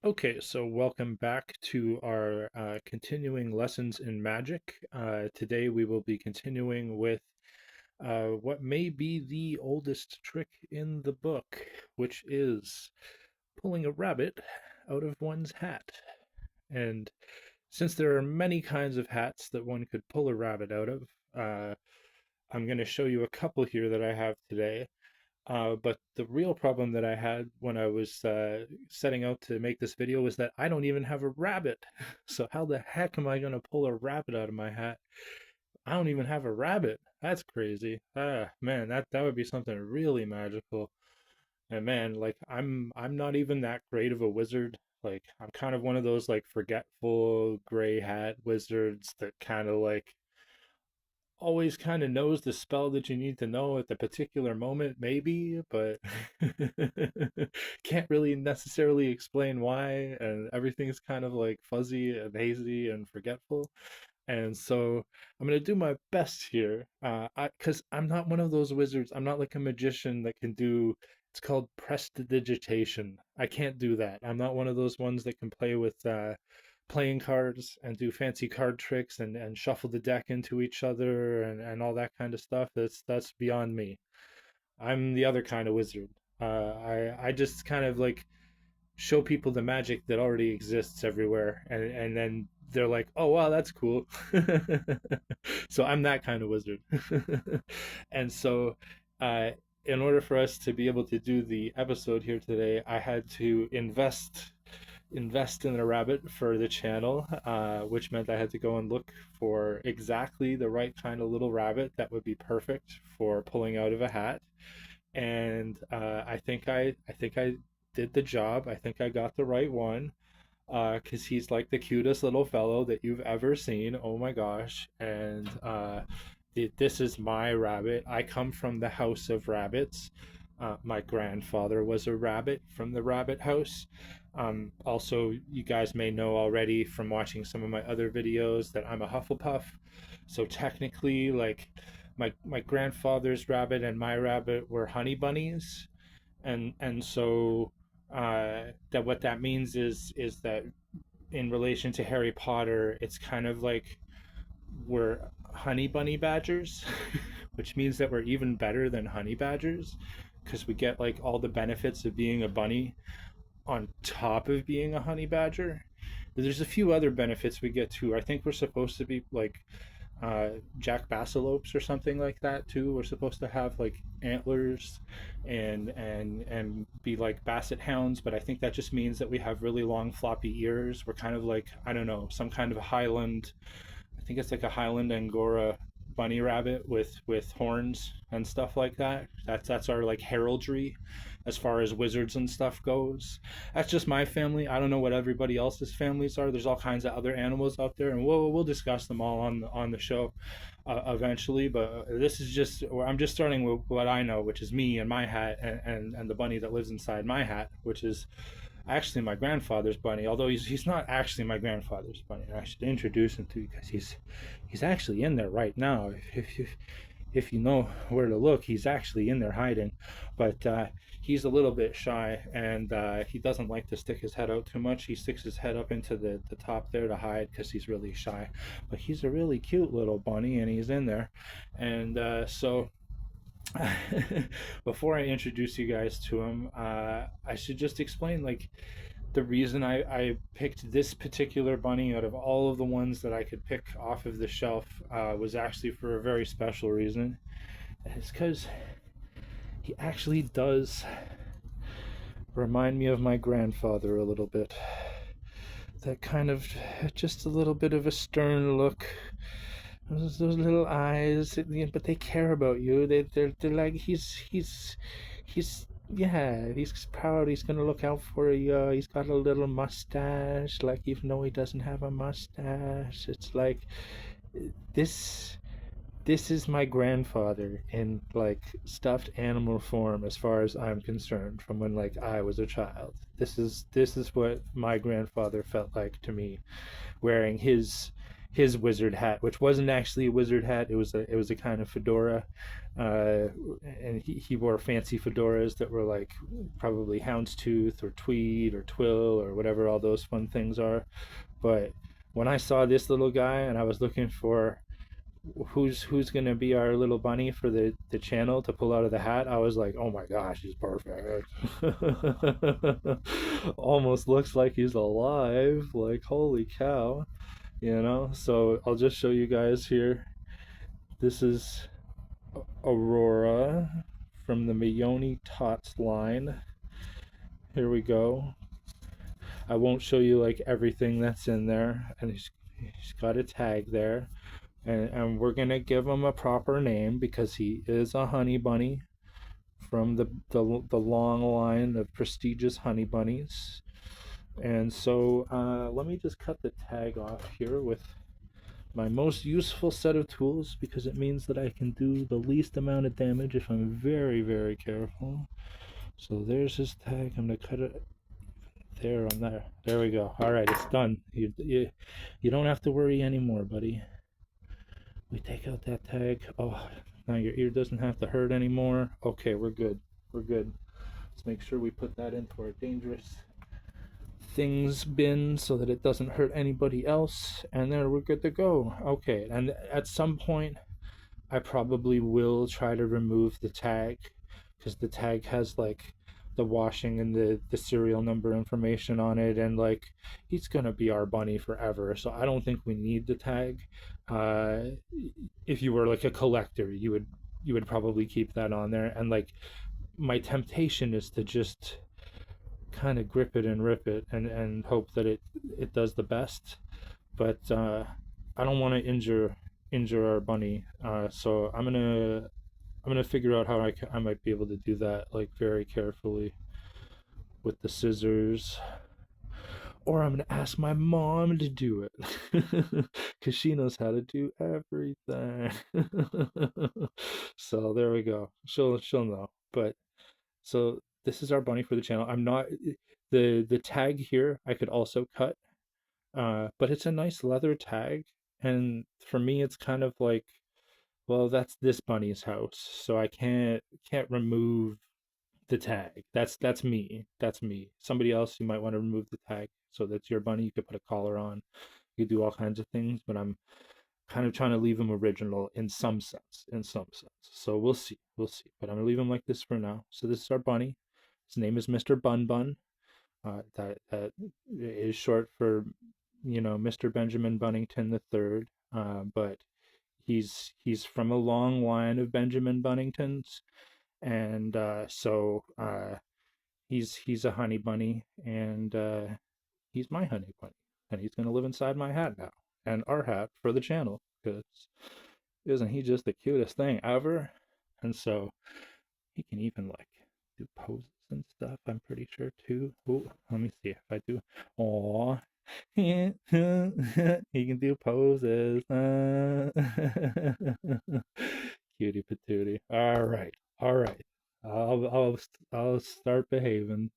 Okay, so welcome back to our continuing lessons in magic. Today we will be continuing with what may be the oldest trick in the book, which is pulling a rabbit out of one's hat. And since there are many kinds of hats that one could pull a rabbit out of, uh, I'm going to show you a couple here that I have today. But the real problem that I had when I was setting out to make this video was that I don't even have a rabbit. So how the heck am I going to pull a rabbit out of my hat? I don't even have a rabbit. That's crazy. Man, that would be something really magical. And man, like I'm not even that great of a wizard. Like I'm kind of one of those like forgetful gray hat wizards that kind of like always kind of knows the spell that you need to know at the particular moment, maybe, but can't really necessarily explain why. And everything's kind of like fuzzy and hazy and forgetful. And so I'm gonna do my best here, because I'm not one of those wizards. I'm not like a magician that can do. It's called prestidigitation. I can't do that. I'm not one of those ones that can play with playing cards and do fancy card tricks and shuffle the deck into each other and all that kind of stuff. That's beyond me. I'm the other kind of wizard. I just kind of like show people the magic that already exists everywhere, and then they're like, oh wow, that's cool. So I'm that kind of wizard. And so uh, in order for us to be able to do the episode here today, I had to invest in a rabbit for the channel, which meant I had to go and look for exactly the right kind of little rabbit that would be perfect for pulling out of a hat. And I think I did the job. I think I got the right one. Because he's like the cutest little fellow that you've ever seen. Oh my gosh! And this is my rabbit. I come from the house of rabbits. My grandfather was a rabbit from the rabbit house. Also, you guys may know already from watching some of my other videos that I'm a Hufflepuff. So technically, like my grandfather's rabbit and my rabbit were honey bunnies, and so that what that means is that in relation to Harry Potter, it's kind of like we're honey bunny badgers, which means that we're even better than honey badgers because we get like all the benefits of being a bunny on top of being a honey badger. There's a few other benefits we get too. I think we're supposed to be like Jack Bassalopes or something like that too. We're supposed to have like antlers and be like basset hounds, but I think that just means that we have really long floppy ears. We're kind of like, I don't know, some kind of a Highland. I think it's like a Highland Angora bunny rabbit with horns and stuff like that. That's our like heraldry as far as wizards and stuff goes. That's just my family. I don't know what everybody else's families are. There's all kinds of other animals out there, and we'll discuss them all on the show eventually. But this is just I'm just starting with what I know, which is me and my hat and the bunny that lives inside my hat, which is actually my grandfather's bunny. Although he's not actually my grandfather's bunny. I should introduce him to you because he's actually in there right now. If you know where to look, he's actually in there hiding. But he's a little bit shy, and he doesn't like to stick his head out too much. He sticks his head up into the top there to hide because he's really shy. But he's a really cute little bunny, and he's in there. And so before I introduce you guys to him, I should just explain like the reason I picked this particular bunny out of all of the ones that I could pick off of the shelf was actually for a very special reason. It's because he actually does remind me of my grandfather a little bit. That kind of just a little bit of a stern look. Those little eyes, but they care about you. They're like he's yeah, he's proud. He's gonna look out for you. He's got a little mustache, like even though he doesn't have a mustache. It's like this this is my grandfather in like stuffed animal form as far as I'm concerned from when like I was a child. This is what my grandfather felt like to me wearing his wizard hat, which wasn't actually a wizard hat. It was a kind of fedora, uh, and he wore fancy fedoras that were like probably houndstooth or tweed or twill or whatever all those fun things are. But when I saw this little guy and I was looking for who's gonna be our little bunny for the channel to pull out of the hat, I was like, oh my gosh, he's perfect. Almost looks like he's alive. Like holy cow, you know. So I'll just show you guys here. This is Aurora from the Mayoni Tots line. Here we go. I won't show you like everything that's in there, and he's got a tag there. And we're gonna give him a proper name because he is a honey bunny from the long line of prestigious honey bunnies. And so let me just cut the tag off here with my most useful set of tools because it means that I can do the least amount of damage if I'm very, very careful. So there's his tag. I'm gonna cut it there on there. There we go. All right, it's done. You don't have to worry anymore, buddy. We take out that tag. Oh, now your ear doesn't have to hurt anymore. Okay, we're good. We're good. Let's make sure we put that into our dangerous things bin so that it doesn't hurt anybody else. And there, we're good to go. Okay, and at some point, I probably will try to remove the tag because the tag has like the washing and the serial number information on it, and like he's gonna be our bunny forever, so I don't think we need the tag. uh if you were like a collector, you would probably keep that on there, and like my temptation is to just kind of grip it and rip it and hope that it does the best, but I don't want to injure our bunny, so I'm gonna figure out how I might be able to do that like very carefully with the scissors, or I'm gonna ask my mom to do it because she knows how to do everything. So there we go. She'll know. But so this is our bunny for the channel. I'm not the tag here. I could also cut, but it's a nice leather tag, and for me, it's kind of like, well, that's this bunny's house, so I can't remove the tag. That's me. That's me. Somebody else, you might want to remove the tag. So that's your bunny. You could put a collar on. You could do all kinds of things, but I'm kind of trying to leave him original in some sense. In some sense. So we'll see. We'll see. But I'm gonna leave him like this for now. So this is our bunny. His name is Mr. Bun Bun. That is short for, Mr. Benjamin Bunnington the Third. But he's from a long line of Benjamin Bunningtons, and he's a honey bunny, and he's my honey bunny, and he's gonna live inside my hat now, and our hat for the channel, because isn't he just the cutest thing ever? And so he can even like do poses and stuff. I'm pretty sure too. Oh, let me see if I do. Aw. He can do poses. Cutie patootie. All right. All right. I'll start behaving.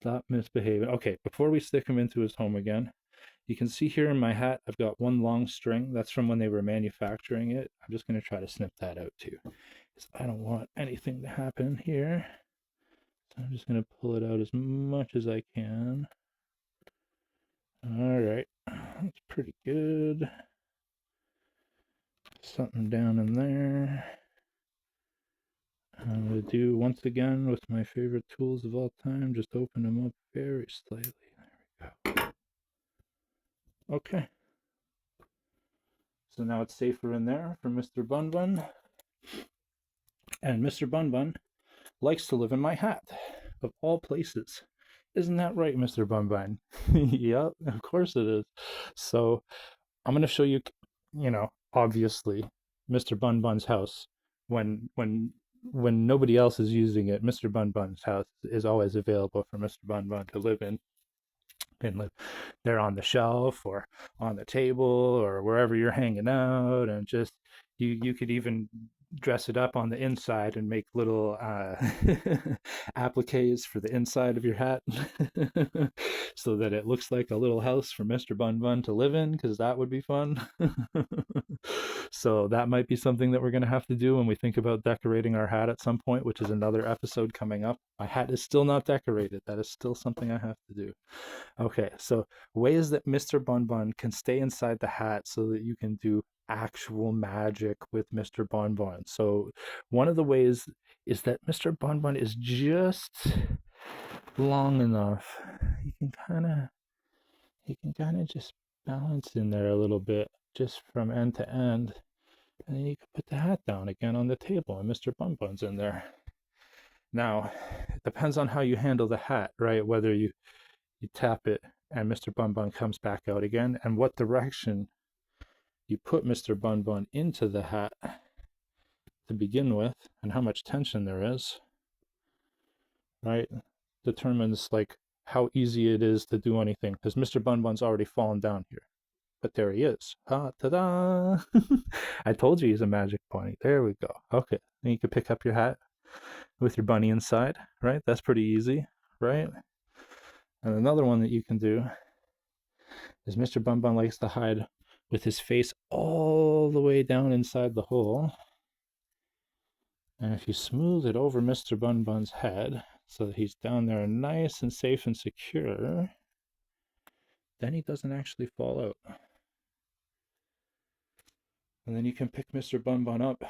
Stop misbehaving. Okay, before we stick him into his home again, you can see here in my hat, I've got one long string. That's from when they were manufacturing it. I'm just going to try to snip that out too, because I don't want anything to happen here. So I'm just going to pull it out as much as I can. All right, that's pretty good. Something down in there. I'm going to do once again with my favorite tools of all time, just open them up very slightly. There we go. Okay. So now it's safer in there for Mr. Bun Bun. And Mr. Bun Bun likes to live in my hat, of all places. Isn't that right, Mr. Bun Bun? Yep, of course it is. So I'm going to show you, obviously, Mr. Bun Bun's house. When nobody else is using it, Mr. Bun Bun's house is always available for Mr. Bun Bun to live in. And live there on the shelf or on the table or wherever you're hanging out, and just you could even dress it up on the inside and make little appliques for the inside of your hat so that it looks like a little house for Mr. Bun Bun to live in, because that would be fun. So that might be something that we're going to have to do when we think about decorating our hat at some point, which is another episode coming up. My hat is still not decorated. That is still something I have to do. Okay, so ways that Mr. Bun Bun can stay inside the hat so that you can do actual magic with Mr. Bun Bun. So one of the ways is that Mr. Bun Bun is just long enough. He can kind of just balance in there a little bit, just from end to end. And then you can put the hat down again on the table and Mr. Bun Bun's in there. Now, it depends on how you handle the hat, right? Whether you tap it and Mr. Bun Bun comes back out again, and what direction you put Mr. Bun Bun into the hat to begin with, and how much tension there is, right? Determines like how easy it is to do anything, because Mr. Bun Bun's already fallen down here. But there he is. Ah, ta-da! I told you he's a magic pony. There we go. Okay, then you can pick up your hat with your bunny inside, right? That's pretty easy, right? And another one that you can do is Mr. Bun Bun likes to hide with his face all the way down inside the hole. And if you smooth it over Mr. Bun Bun's head so that he's down there nice and safe and secure, then he doesn't actually fall out. And then you can pick Mr. Bun Bun up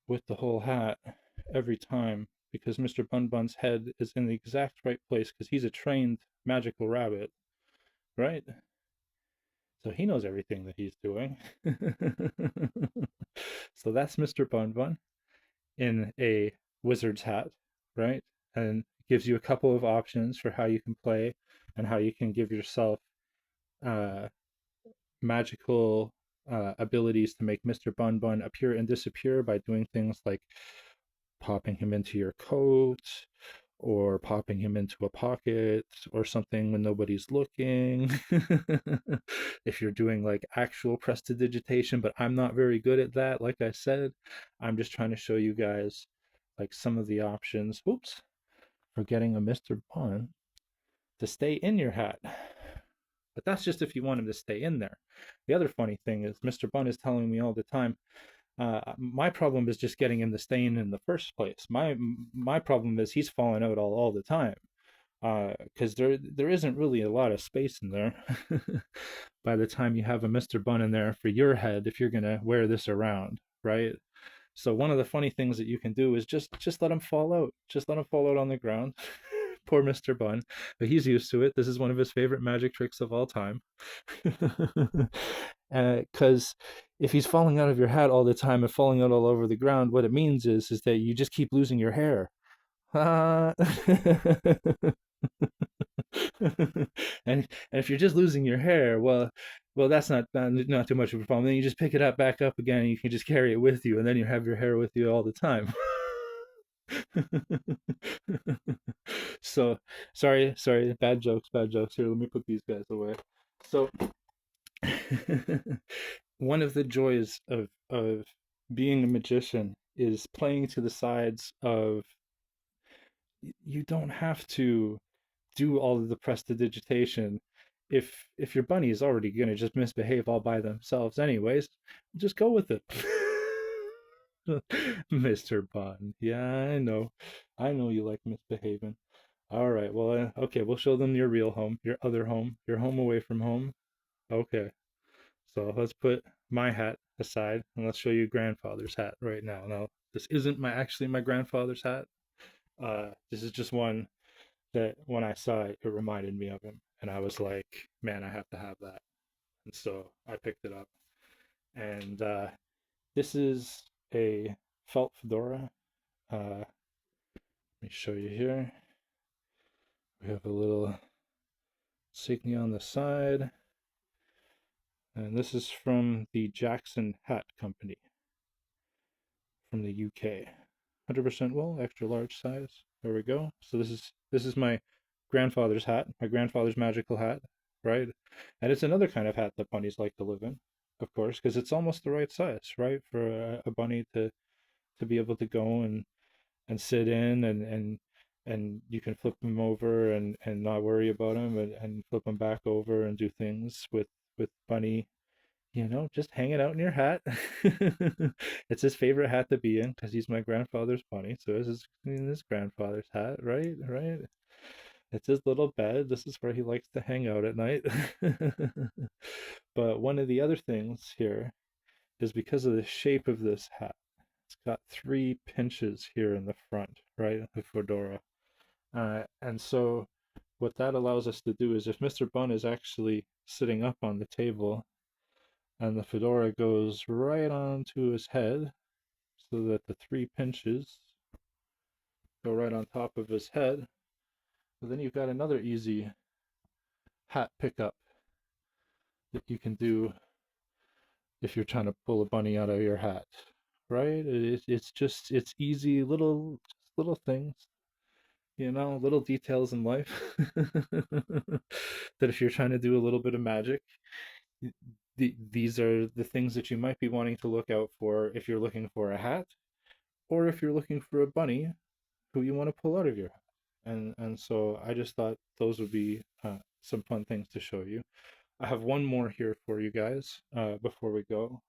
with the whole hat every time, because Mr. Bun Bun's head is in the exact right place, because he's a trained magical rabbit, right? So he knows everything that he's doing. So that's Mr. Bun Bun in a wizard's hat, right? And gives you a couple of options for how you can play and how you can give yourself uh, magical abilities to make Mr. Bun Bun appear and disappear by doing things like popping him into your coat, or popping him into a pocket or something when nobody's looking. If you're doing like actual prestidigitation, but I'm not very good at that. Like I said, I'm just trying to show you guys like some of the options. Oops, for getting a Mr. Bun to stay in your hat. But that's just if you want him to stay in there. The other funny thing is Mr. Bun is telling me all the time, my problem is just getting him to stay in the first place. My problem is he's falling out all the time, because there isn't really a lot of space in there. By the time you have a Mr. Bun in there for your head, if you're gonna wear this around, right? So one of the funny things that you can do is just let him fall out. Just let him fall out on the ground. Poor Mr. Bun, but he's used to it. This is one of his favorite magic tricks of all time. Because if he's falling out of your hat all the time and falling out all over the ground, what it means is that you just keep losing your hair. And if you're just losing your hair, well, that's not too much of a problem. Then you just pick it up back up again, and you can just carry it with you, and then you have your hair with you all the time. So sorry, bad jokes. Here, let me put these guys away. So one of the joys of being a magician is playing to the sides of, you don't have to do all of the prestidigitation. If your bunny is already going to just misbehave all by themselves anyways, just go with it. Mr. Bun, yeah, I know you like misbehaving. All right, well, okay, we'll show them your real home, your other home, your home away from home. Okay, so let's put my hat aside and let's show you grandfather's hat right now. Now, this isn't actually my grandfather's hat. This is just one that when I saw it, it reminded me of him, and I was like, man, I have to have that. And so I picked it up. And this is a felt fedora. Let me show you here. We have a little insignia on the side. And this is from the Jackson Hat Company from the UK. 100% wool, extra large size. There we go. So this is my grandfather's hat, my grandfather's magical hat, right? And it's another kind of hat that bunnies like to live in. of course, because it's almost the right size, right, for a bunny to be able to go and sit in and you can flip them over and not worry about them and flip them back over and do things with Bunny, just hanging out in your hat. It's his favorite hat to be in because he's my grandfather's bunny, so this is in his grandfather's hat, right? Right. It's his little bed. This is where he likes to hang out at night. But one of the other things here is because of the shape of this hat. It's got three pinches here in the front, right? The fedora. And so what that allows us to do is if Mr. Bun is actually sitting up on the table and the fedora goes right onto his head so that the three pinches go right on top of his head, well, then you've got another easy hat pickup that you can do if you're trying to pull a bunny out of your hat, right? It's easy little things, little details in life that if you're trying to do a little bit of magic, these are the things that you might be wanting to look out for if you're looking for a hat or if you're looking for a bunny who you want to pull out of your hat. And so I just thought those would be some fun things to show you. I have one more here for you guys before we go.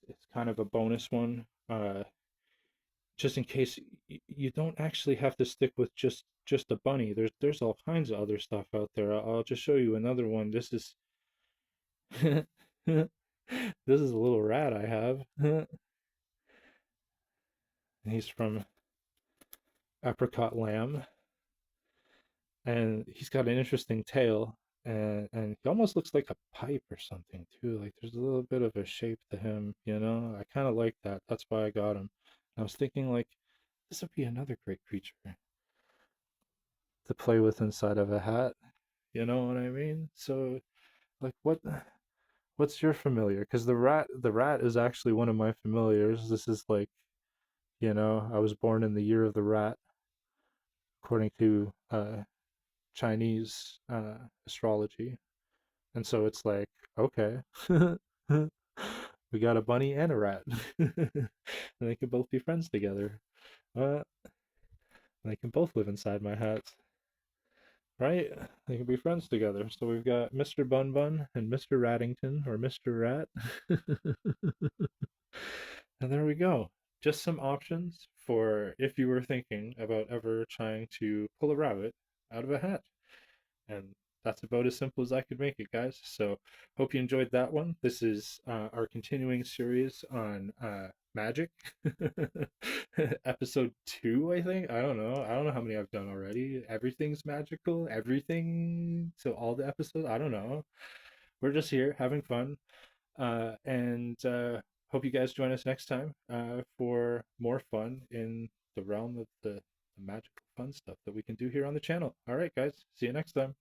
It's kind of a bonus one, just in case you don't actually have to stick with just a bunny. There's all kinds of other stuff out there. I'll just show you another one. This is this is a little rat I have. He's from Apricot Lamb, and he's got an interesting tail, and he almost looks like a pipe or something too. Like there's a little bit of a shape to him, I kind of like that. That's why I got him. I was thinking like this would be another great creature to play with inside of a hat. You know what I mean? So like what's your familiar? Because the rat is actually one of my familiars. This is like, I was born in the year of the rat, according to Chinese astrology. And so it's like, okay, we got a bunny and a rat. And they can both be friends together. Uh, they can both live inside my hat, right? They can be friends together. So we've got Mr. Bun Bun and Mr. Rattington or Mr. Rat. And there we go. Just some options for if you were thinking about ever trying to pull a rabbit out of a hat. And that's about as simple as I could make it, guys. So hope you enjoyed that one. This is our continuing series on magic. Episode 2, I think. I don't know. I don't know how many I've done already. Everything's magical. Everything. So all the episodes. I don't know. We're just here having fun. And hope you guys join us next time for more fun in the realm of the magical fun stuff that we can do here on the channel. All right, guys. See you next time.